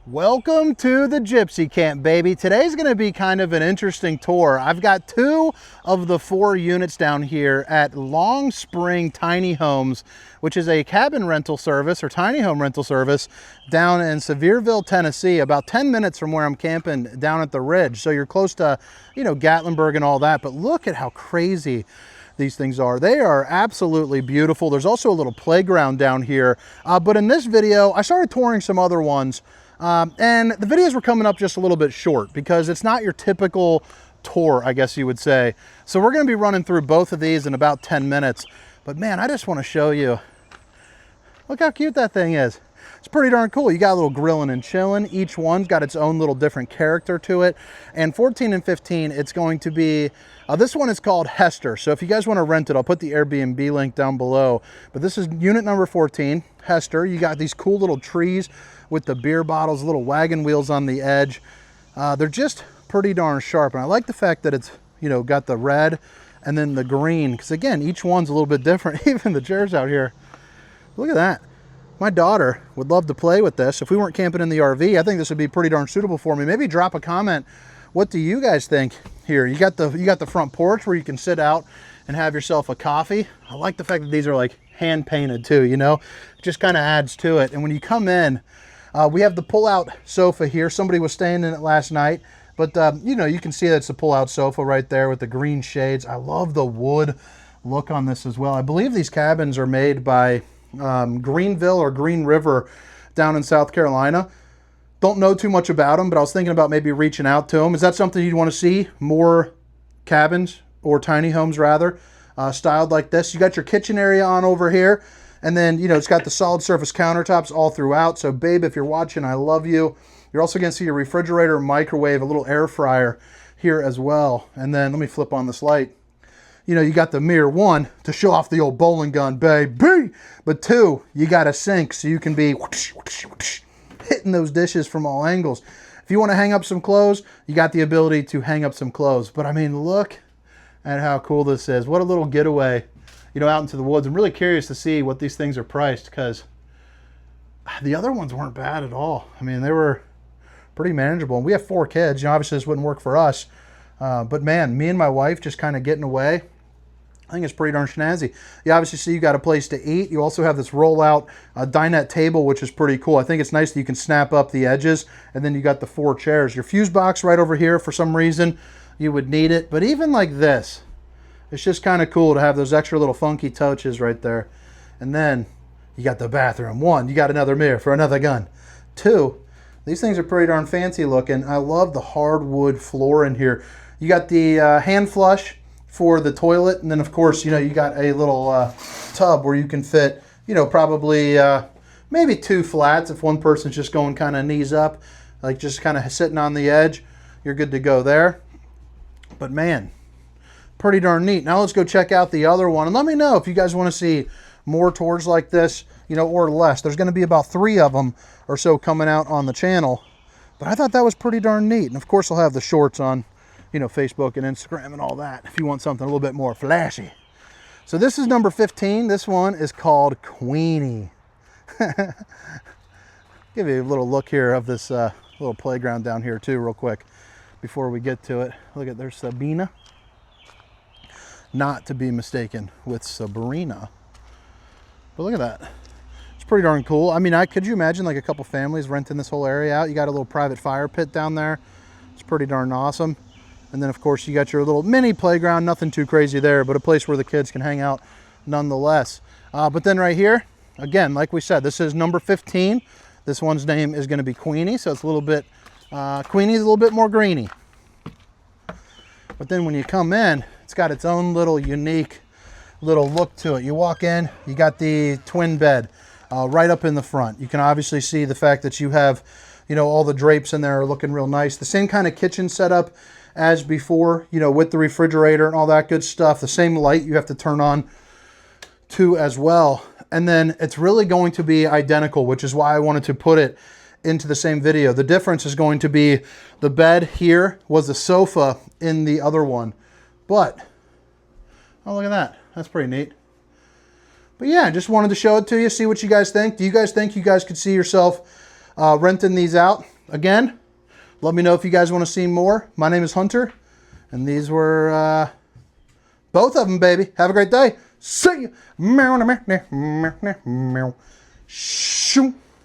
Welcome to the Gypsy Camp, baby. Today's going to be kind of an interesting tour. I've got 2 of the 4 units down here at Long Spring Tiny Homes, which is a cabin rental service or tiny home rental service down in Sevierville, Tennessee, about 10 minutes from where I'm camping down at the ridge. So you're close to, Gatlinburg and all that, but look at how crazy these things are. They are absolutely beautiful. There's also a little playground down here. But in this video, I started touring some other ones. And the videos were coming up just a little bit short because it's not your typical tour, I guess you would say. So we're going to be running through both of these in about 10 minutes. But man, I just want to show you. Look how cute that thing is. It's pretty darn cool. You got a little grilling and chilling. Each one's got its own little different character to it. And 14 and 15, it's going to be, this one is called Hester. So if you guys want to rent it, I'll put the Airbnb link down below. But this is unit number 14, Hester. You got these cool little trees with the beer bottles, little wagon wheels on the edge. They're just pretty darn sharp. And I like the fact that it's, got the red and then the green. Because again, each one's a little bit different. Even the chairs out here. Look at that. My daughter would love to play with this. If we weren't camping in the RV, I think this would be pretty darn suitable for me. Maybe drop a comment. What do you guys think here? You got the front porch where you can sit out and have yourself a coffee. I like the fact that these are like hand painted too, It just kind of adds to it. And when you come in, we have the pull-out sofa here. Somebody was staying in it last night, but you can see that's the pull-out sofa right there with the green shades. I love the wood look on this as well. I believe these cabins are made by Greenville or Green River down in South Carolina. Don't know too much about them, but I was thinking about maybe reaching out to them. Is that something you'd want to see? More cabins or tiny homes rather, styled like this. You got your kitchen area on over here. And then, it's got the solid surface countertops all throughout. So, babe, if you're watching, I love you. You're also going to see a refrigerator, microwave, a little air fryer here as well. And then let me flip on this light. You got the mirror, 1, to show off the old bowling gun, baby. But 2, you got a sink so you can be whoosh, whoosh, whoosh, hitting those dishes from all angles. If you want to hang up some clothes, you got the ability to hang up some clothes. But, I mean, look at how cool this is. What a little getaway. Out into the woods. I'm really curious to see what these things are priced because the other ones weren't bad at all. I mean, they were pretty manageable. And we have 4 kids. Obviously this wouldn't work for us. But man, me and my wife just kind of getting away. I think it's pretty darn snazzy. You obviously see you got a place to eat. You also have this roll-out dinette table, which is pretty cool. I think it's nice that you can snap up the edges. And then you got the 4 chairs. Your fuse box right over here, for some reason, you would need it. But even like this, it's just kind of cool to have those extra little funky touches right there. And then you got the bathroom. 1, you got another mirror for another gun. 2, these things are pretty darn fancy looking. I love the hardwood floor in here. You got the hand flush for the toilet. And then, of course, you got a little tub where you can fit, probably maybe 2 flats. If one person's just going kind of knees up, like just kind of sitting on the edge, you're good to go there. But, man, pretty darn neat. Now let's go check out the other one. And let me know if you guys want to see more tours like this, or less. There's going to be about 3 of them or so coming out on the channel. But I thought that was pretty darn neat. And of course I'll have the shorts on, Facebook and Instagram and all that if you want something a little bit more flashy. So this is number 15. This one is called Queenie. Give you a little look here of this little playground down here too real quick before we get to it. Look at, there's Sabina. Not to be mistaken with Sabrina. But look at that. It's pretty darn cool. I mean, could you imagine like a couple families renting this whole area out? You got a little private fire pit down there. It's pretty darn awesome. And then, of course, you got your little mini playground. Nothing too crazy there, but a place where the kids can hang out nonetheless. But then right here, again, like we said, this is number 15. This one's name is going to be Queenie, so it's a little bit, Queenie's a little bit more greeny. But then when you come in, it's got its own little unique little look to it. You walk in, you got the twin bed right up in the front. You can obviously see the fact that you have, all the drapes in there are looking real nice. The same kind of kitchen setup as before, with the refrigerator and all that good stuff. The same light you have to turn on too as well. And then it's really going to be identical, which is why I wanted to put it into the same video. The difference is going to be the bed here was the sofa in the other one. But, oh, look at that. That's pretty neat. But yeah, just wanted to show it to you, see what you guys think. Do you guys think you guys could see yourself renting these out? again, let me know if you guys want to see more. My name is Hunter, and these were both of them, baby. Have a great day. See you. Shoo.